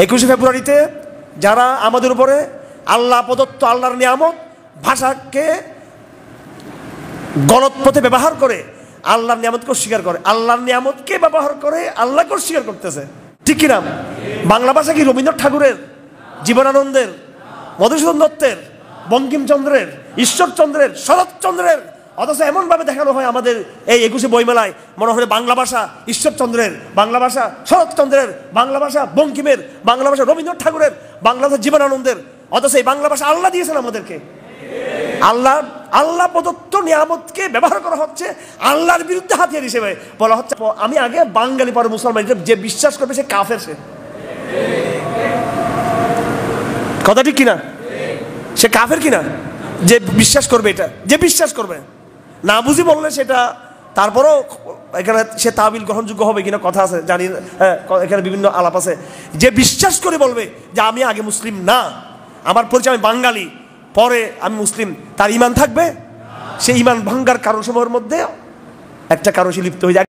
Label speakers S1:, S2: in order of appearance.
S1: 21শে ফেব্রুয়ারিতে যারা আমাদের উপরে আল্লাহ প্রদত্ত আল্লাহর নিয়ামত ভাষাকে গলত পথে ব্যবহার করে আল্লাহর নিয়ামতকে অস্বীকার করে, আল্লাহর নিয়ামতকে ব্যবহার করে আল্লাহকে অস্বীকার করতেছে, ঠিক কিনা? বাংলা ভাষা কি রবীন্দ্রনাথ ঠাকুরের, জীবনানন্দের, মধুসূদন দত্তের, বঙ্কিমচন্দ্রের, ঈশ্বরচন্দ্রের, শরৎচন্দ্রের? অথচ এমনভাবে দেখানো হয় আমাদের এই 21শে বইমেলায়, মনে হয় বাংলা ভাষা ঈশ্বরচন্দ্রের, বাংলা ভাষা শরৎচন্দ্রের, বাংলা ভাষা বঙ্কিমের, বাংলা ভাষা রবীন্দ্রনাথ ঠাকুরের, বাংলা ভাষা জীবনানন্দের। অথচ এই বাংলা ভাষা আল্লাহ দিয়েছেন আমাদেরকে। আল্লাহ প্রদত্ত নিয়ামতকে ব্যবহার করা হচ্ছে আল্লাহর বিরুদ্ধে হাতিয়ার হিসেবে। বলা হচ্ছে আমি আগে বাঙালি পরে মুসলমান, যে বিশ্বাস করবে সে কাফের। সে কথা ঠিক কিনা? সে কাফের কিনা যে বিশ্বাস করবে? এটা যে বিশ্বাস করবে না বুঝি বললে সেটা তারপরও এখানে সে তাবিল গ্রহণযোগ্য হবে কিনা কথা আছে, জানি। এখানে বিভিন্ন আলাপ আছে। যে বিশ্বাস করে বলবে যে আমি আগে মুসলিম না, আমার পরিচয় আমি বাঙালি, পরে আমি মুসলিম, তার ঈমান থাকবে? সেই ঈমান ভাঙ্গার কারণ সমূহের মধ্যে একটা কারণ সে লিপ্ত হয়ে যায়।